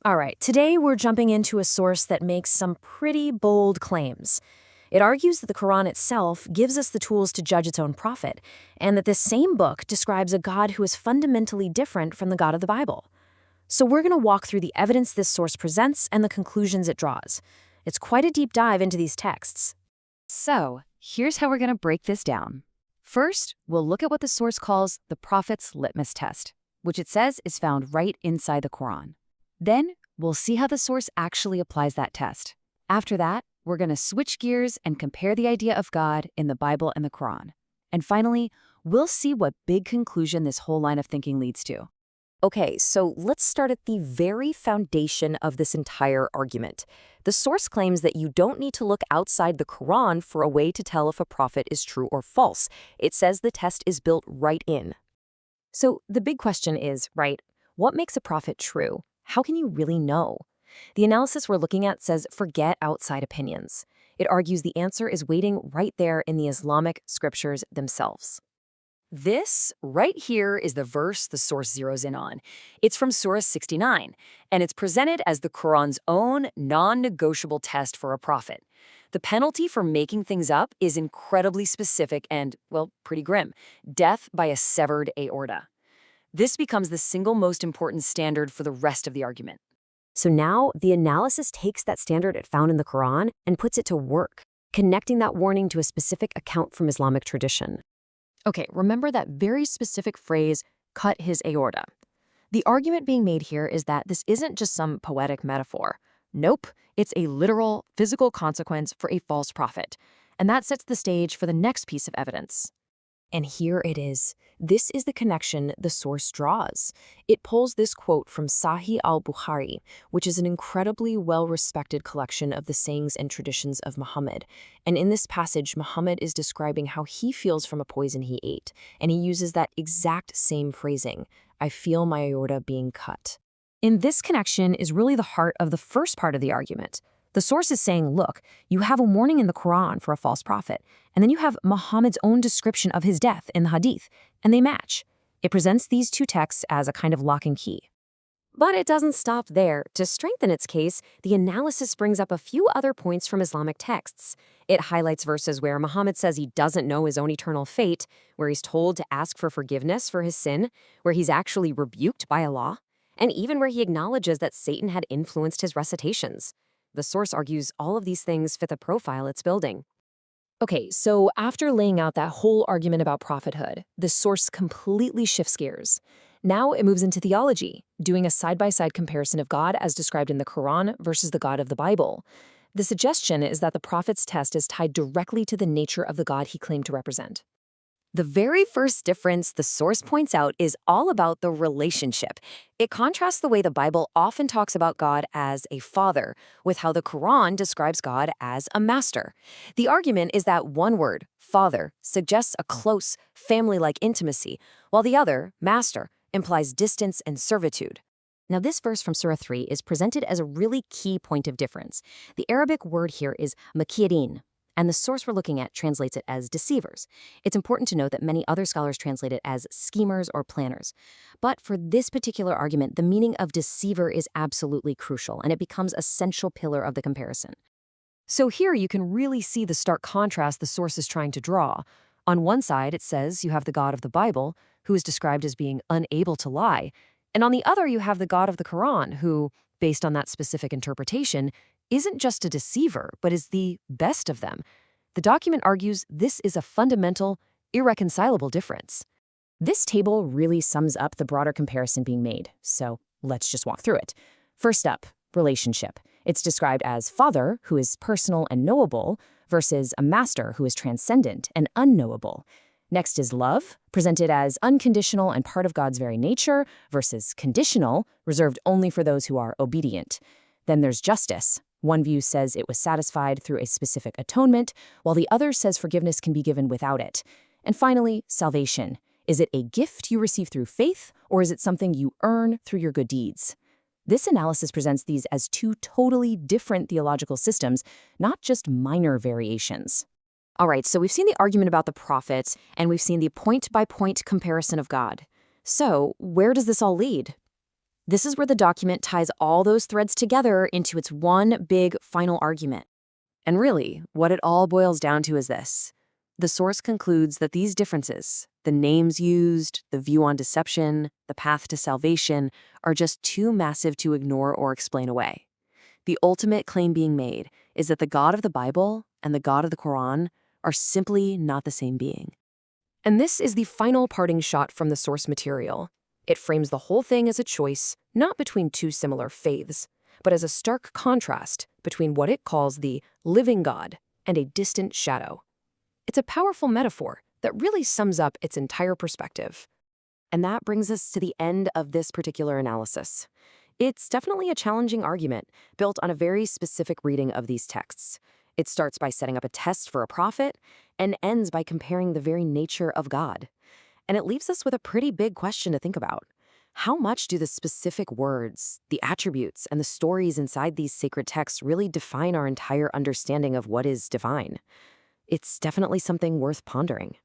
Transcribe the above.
All right, today we're jumping into a source that makes some pretty bold claims. It argues that the Quran itself gives us the tools to judge its own prophet, and that this same book describes a God who is fundamentally different from the God of the Bible. So we're going to walk through the evidence this source presents and the conclusions it draws. It's quite a deep dive into these texts. So, here's how we're going to break this down. First, we'll look at what the source calls the prophet's litmus test, which it says is found right inside the Quran. Then, we'll see how the source actually applies that test. After that, we're going to switch gears and compare the idea of God in the Bible and the Quran. And finally, we'll see what big conclusion this whole line of thinking leads to. Okay, so let's start at the very foundation of this entire argument. The source claims that you don't need to look outside the Quran for a way to tell if a prophet is true or false. It says the test is built right in. So the big question is, right, what makes a prophet true? How can you really know? The analysis we're looking at says forget outside opinions. It argues the answer is waiting right there in the Islamic scriptures themselves. This right here is the verse the source zeroes in on. It's from Surah 69, and it's presented as the Quran's own non-negotiable test for a prophet. The penalty for making things up is incredibly specific and, well, pretty grim: death by a severed aorta. This becomes the single most important standard for the rest of the argument. So now the analysis takes that standard it found in the Quran and puts it to work, connecting that warning to a specific account from Islamic tradition. Okay, remember that very specific phrase, cut his aorta. The argument being made here is that this isn't just some poetic metaphor. Nope, it's a literal, physical consequence for a false prophet. And that sets the stage for the next piece of evidence. And here it is. This is the connection the source draws. It pulls this quote from Sahih al-Bukhari, which is an incredibly well-respected collection of the sayings and traditions of Muhammad. And in this passage, Muhammad is describing how he feels from a poison he ate, and he uses that exact same phrasing, "I feel my aorta being cut." In this connection is really the heart of the first part of the argument. The source is saying, look, you have a warning in the Quran for a false prophet, and then you have Muhammad's own description of his death in the Hadith, and they match. It presents these two texts as a kind of lock and key. But it doesn't stop there. To strengthen its case, the analysis brings up a few other points from Islamic texts. It highlights verses where Muhammad says he doesn't know his own eternal fate, where he's told to ask for forgiveness for his sin, where he's actually rebuked by Allah, and even where he acknowledges that Satan had influenced his recitations. The source argues all of these things fit the profile it's building. Okay, so after laying out that whole argument about prophethood, the source completely shifts gears. Now it moves into theology, doing a side-by-side comparison of God as described in the Quran versus the God of the Bible. The suggestion is that the prophet's test is tied directly to the nature of the God he claimed to represent. The very first difference the source points out is all about the relationship. It contrasts the way the Bible often talks about God as a father with how the Quran describes God as a master. The argument is that one word, father, suggests a close, family-like intimacy, while the other, master, implies distance and servitude. Now, this verse from Surah 3 is presented as a really key point of difference. The Arabic word here is makirin, and the source we're looking at translates it as deceivers. It's important to note that many other scholars translate it as schemers or planners. But for this particular argument, the meaning of deceiver is absolutely crucial, and it becomes a central pillar of the comparison. So here you can really see the stark contrast the source is trying to draw. On one side, it says you have the God of the Bible, who is described as being unable to lie. And on the other, you have the God of the Quran, who, based on that specific interpretation, isn't just a deceiver, but is the best of them. The document argues this is a fundamental, irreconcilable difference. This table really sums up the broader comparison being made, so let's just walk through it. First up, relationship. It's described as father, who is personal and knowable, versus a master who is transcendent and unknowable. Next is love, presented as unconditional and part of God's very nature, versus conditional, reserved only for those who are obedient. Then there's justice. One view says it was satisfied through a specific atonement, while the other says forgiveness can be given without it. And finally, salvation. Is it a gift you receive through faith, or is it something you earn through your good deeds? This analysis presents these as two totally different theological systems, not just minor variations. All right, so we've seen the argument about the prophets, and we've seen the point-by-point comparison of God. So, where does this all lead? This is where the document ties all those threads together into its one big final argument. And really, what it all boils down to is this. The source concludes that these differences, the names used, the view on deception, the path to salvation, are just too massive to ignore or explain away. The ultimate claim being made is that the God of the Bible and the God of the Quran are simply not the same being. And this is the final parting shot from the source material. It frames the whole thing as a choice, not between two similar faiths, but as a stark contrast between what it calls the living God and a distant shadow. It's a powerful metaphor that really sums up its entire perspective. And that brings us to the end of this particular analysis. It's definitely a challenging argument, built on a very specific reading of these texts. It starts by setting up a test for a prophet and ends by comparing the very nature of God. And it leaves us with a pretty big question to think about. How much do the specific words, the attributes, and the stories inside these sacred texts really define our entire understanding of what is divine? It's definitely something worth pondering.